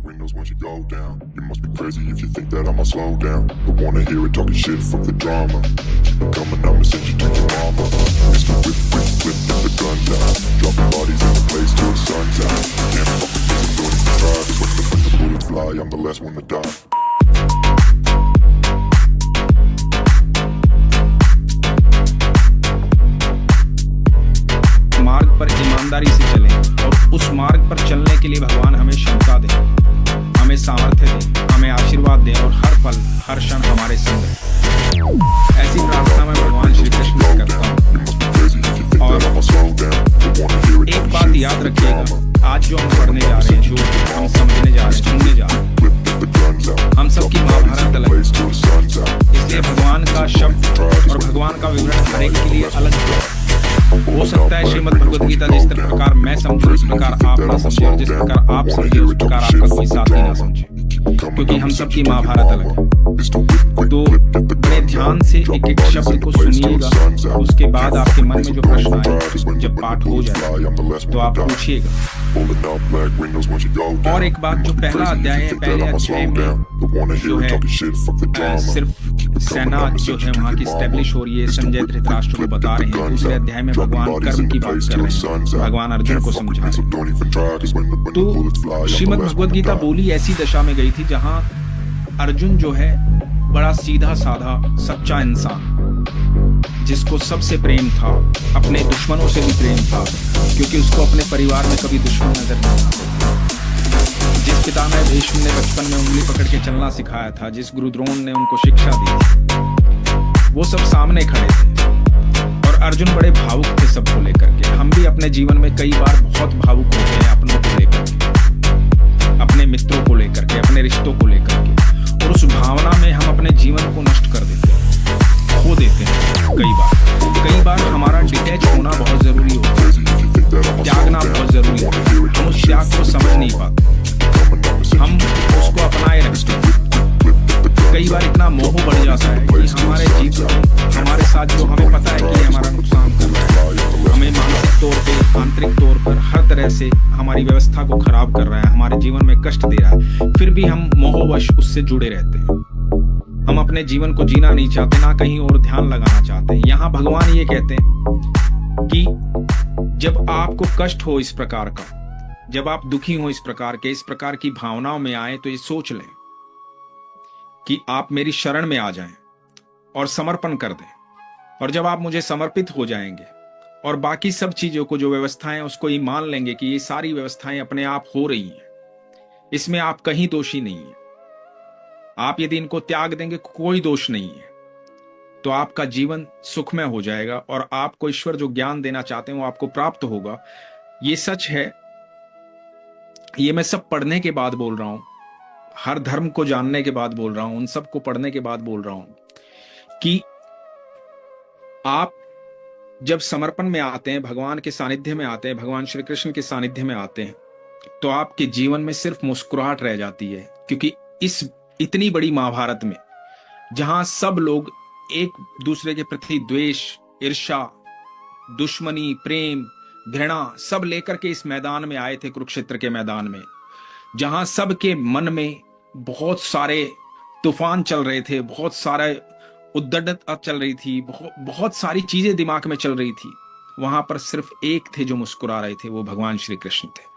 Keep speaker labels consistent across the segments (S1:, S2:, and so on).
S1: windows once you go down. You must be crazy if you think that I'ma slow down. Don't wanna hear it talking shit, fuck the drama. Keep it coming, I'ma send you to your mama. Mr. Whip, whip, whip, get the guns out. Dropping bodies in the place till the sun's out. Can't fuck with this, don't even try. Cause when the bullets fly, I'm the last one to die.
S2: मार्ग पर ईमानदारी से चलें और उस मार्ग पर चलने के लिए भगवान हमें क्षमता दें, हमें सामर्थ्य दें, हमें आशीर्वाद दें और हर पल हर क्षण हमारे संग रहें। ऐसी प्रार्थना मैं भगवान श्री कृष्ण से करता हूँ। और एक बात याद रखिएगा, आज जो हम पढ़ने जा रहे हैं, जो हम समझने जा रहे हैं, सुनने जा रहे हैं, हम सबकी महाभारत अलग है। इसलिए भगवान का शब्द और भगवान का विवरण हर एक के लिए अलग है। हो सकता है श्रीमद् भगवद गीता जिस प्रकार मैं समझूं उस प्रकार आप ना समझे, और जिस प्रकार आप समझे उस प्रकार आपका कोई साथी ना समझे, क्योंकि हम सबकी महाभारत अलग है। तो बड़े ध्यान से एक एक शब्द को सुनिएगा, उसके बाद आपके मन में जो प्रश्न आए जब पाठ हो जाए तो आप पूछिएगा। और एक बात, जो पहला अध्याय है, पहले अध्याय में जो है सिर्फ सेना जो है वहाँ की स्टैब्लिश हो रही है, संजय धृतराष्ट्र को बता रहे हैं। दूसरे अध्याय में भगवान कर्म की बात कर रहे हैं, भगवान अर्जुन को समझा रहे हैं। तो श्रीमद् भगवद गीता बोली ऐसी दशा में गई थी जहां अर्जुन जो है बड़ा सीधा साधा सच्चा इंसान, जिसको सबसे प्रेम था, अपने दुश्मनों से भी प्रेम था, क्योंकि उसको अपने परिवार में कभी दुश्मन नजर नहीं आता। जिस पिता ने भीष्म ने बचपन में उंगली पकड़ के चलना सिखाया था, जिस गुरु द्रोण ने उनको शिक्षा दी थी, वो सब सामने खड़े थे और अर्जुन बड़े भावुक थे सबको लेकर के। हम भी अपने जीवन में कई बार बहुत भावुक होते हैं अपनों को लेकर के, अपने मित्रों को लेकर के, अपने रिश्तों को लेकर के, और उस भावना में हम अपने जीवन को नष्ट कर देते हैं, खो देते हैं। कई बार हमारा डिटैच होना बहुत जरूरी होता है, त्यागना बहुत जरूरी होता है। हम उस त्याग को समझ नहीं पाते, हम उसको अपनाए रखते हैं। कई बार इतना मोह बढ़ जाता है कि हमारे जीवन हमारे साथ जो हमें पता है कि हमारा नुकसान कर रहा है, हमें मानसिक तौर पे, आंतरिक तौर पर हर तरह से हमारी व्यवस्था को खराब कर रहा है, हमारे जीवन में कष्ट दे रहा है, फिर भी हम मोहवश उससे जुड़े रहते हैं। हम अपने जीवन को जीना नहीं चाहते, ना कहीं और ध्यान लगाना चाहते हैं। यहाँ भगवान ये कहते हैं कि जब आपको कष्ट हो इस प्रकार का, जब आप दुखी हो इस प्रकार की भावनाओं में आए, तो ये सोच लें कि आप मेरी शरण में आ जाएं और समर्पण कर दें। और जब आप मुझे समर्पित हो जाएंगे और बाकी सब चीजों को, जो व्यवस्थाएं, उसको ये मान लेंगे कि ये सारी व्यवस्थाएं अपने आप हो रही हैं, इसमें आप कहीं दोषी नहीं है, आप यदि इनको त्याग देंगे कोई दोष नहीं है, तो आपका जीवन सुखमय हो जाएगा और आपको ईश्वर जो ज्ञान देना चाहते हैं वो आपको प्राप्त होगा। ये सच है। ये मैं सब पढ़ने के बाद बोल रहा हूं, हर धर्म को जानने के बाद बोल रहा हूं, उन सबको पढ़ने के बाद बोल रहा हूं कि आप जब समर्पण में आते हैं, भगवान के सानिध्य में आते हैं, भगवान श्री कृष्ण के सानिध्य में आते हैं, तो आपके जीवन में सिर्फ मुस्कुराहट रह जाती है। क्योंकि इस इतनी बड़ी महाभारत में, जहां सब लोग एक दूसरे के प्रति द्वेष, ईर्ष्या, दुश्मनी, प्रेम, घृणा सब लेकर के इस मैदान में आए थे, कुरुक्षेत्र के मैदान में, जहां सबके मन में बहुत सारे तूफान चल रहे थे, बहुत सारे उद्दंडता चल रही थी, बहुत सारी चीजें दिमाग में चल रही थी, वहां पर सिर्फ एक थे जो मुस्कुरा रहे थे, वो भगवान श्री कृष्ण थे।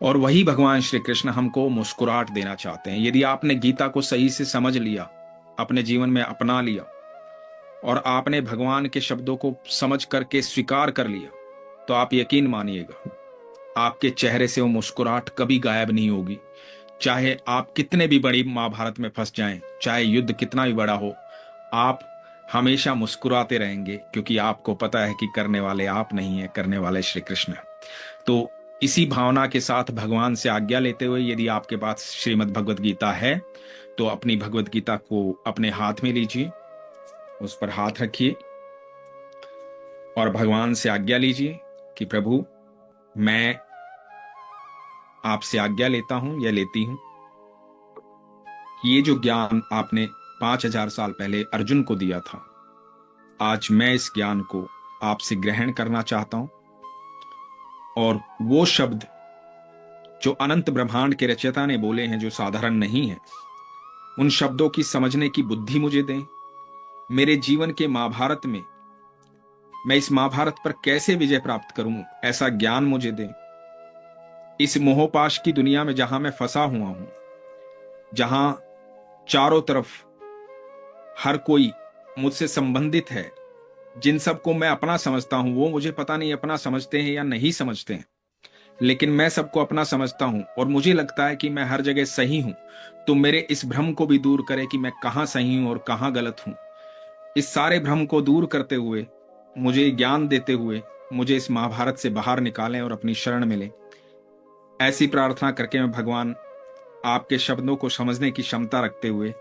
S2: और वही भगवान श्री कृष्ण हमको मुस्कुराहट देना चाहते हैं। यदि आपने गीता को सही से समझ लिया, अपने जीवन में अपना लिया और आपने भगवान के शब्दों को समझ करके स्वीकार कर लिया, तो आप यकीन मानिएगा आपके चेहरे से वो मुस्कुराहट कभी गायब नहीं होगी। चाहे आप कितने भी बड़ी महाभारत में फंस जाएं, चाहे युद्ध कितना भी बड़ा हो, आप हमेशा मुस्कुराते रहेंगे, क्योंकि आपको पता है कि करने वाले आप नहीं है, करने वाले श्री कृष्ण है। तो इसी भावना के साथ भगवान से आज्ञा लेते हुए, यदि आपके पास श्रीमद् भगवद गीता है तो अपनी भगवद गीता को अपने हाथ में लीजिए, उस पर हाथ रखिए और भगवान से आज्ञा लीजिए कि प्रभु, मैं आपसे आज्ञा लेता हूं या लेती हूं, ये जो ज्ञान आपने 5000 साल पहले अर्जुन को दिया था, आज मैं इस ज्ञान को आपसे ग्रहण करना चाहता हूं। और वो शब्द जो अनंत ब्रह्मांड के रचयिता ने बोले हैं, जो साधारण नहीं है। उन शब्दों की समझने की बुद्धि मुझे दें। मेरे जीवन के महाभारत में मैं इस महाभारत पर कैसे विजय प्राप्त करूं, ऐसा ज्ञान मुझे दें। इस मोहपाश की दुनिया में जहां मैं फंसा हुआ हूं, जहां चारों तरफ हर कोई मुझसे संबंधित है, जिन सबको मैं अपना समझता हूं, वो मुझे पता नहीं अपना समझते हैं या नहीं समझते हैं, लेकिन मैं सबको अपना समझता हूं और मुझे लगता है कि मैं हर जगह सही हूं। तो मेरे इस भ्रम को भी दूर करे कि मैं कहां सही हूं और कहां गलत हूं। इस सारे भ्रम को दूर करते हुए, मुझे ज्ञान देते हुए, मुझे इस महाभारत से बाहर निकालें और अपनी शरण मिलें। ऐसी प्रार्थना करके मैं भगवान आपके शब्दों को समझने की क्षमता रखते हुए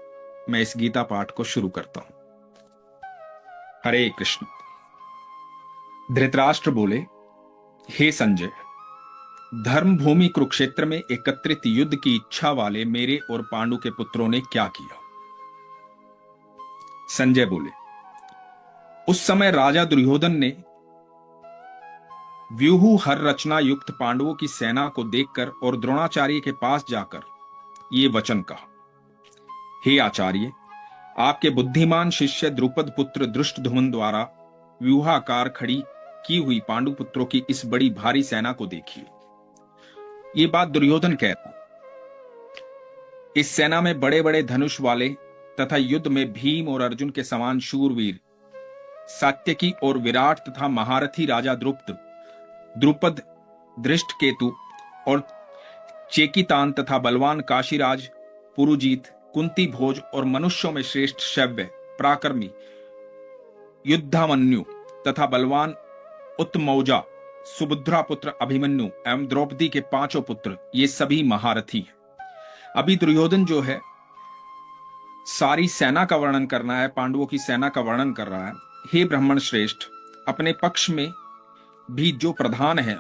S2: मैं इस गीता पाठ को शुरू करता हूं। हरे कृष्ण। धृतराष्ट्र बोले, हे संजय, धर्म भूमि कुरुक्षेत्र में एकत्रित युद्ध की इच्छा वाले मेरे और पांडु के पुत्रों ने क्या किया? संजय बोले, उस समय राजा दुर्योधन ने व्यूह हर रचना युक्त पांडवों की सेना को देखकर और द्रोणाचार्य के पास जाकर ये वचन कहा, हे आचार्य, आपके बुद्धिमान शिष्य द्रुपद पुत्र धृष्टद्युम्न द्वारा व्यूहाकार खड़ी की हुई पांडु पुत्रों की इस बड़ी भारी सेना को देखिए। ये बात दुर्योधन कहता। इस सेना में बड़े बड़े धनुष वाले तथा युद्ध में भीम और अर्जुन के समान शूरवीर, सात्यकी और विराट तथा महारथी राजा द्रुपद, धृष्टकेतु और चेकितान तथा बलवान काशीराज, पुरुजीत, कुंती भोज और मनुष्यों में श्रेष्ठ शव्य, पराक्रमी युद्धामन्यु तथा बलवान उत्तमौजा, सुभद्रा पुत्र अभिमन्यु एवं द्रौपदी के पांचों पुत्र, ये सभी महारथी हैं। अभी दुर्योधन जो है सारी सेना का वर्णन करना है, पांडवों की सेना का वर्णन कर रहा है। हे ब्राह्मण श्रेष्ठ, अपने पक्ष में भी जो प्रधान है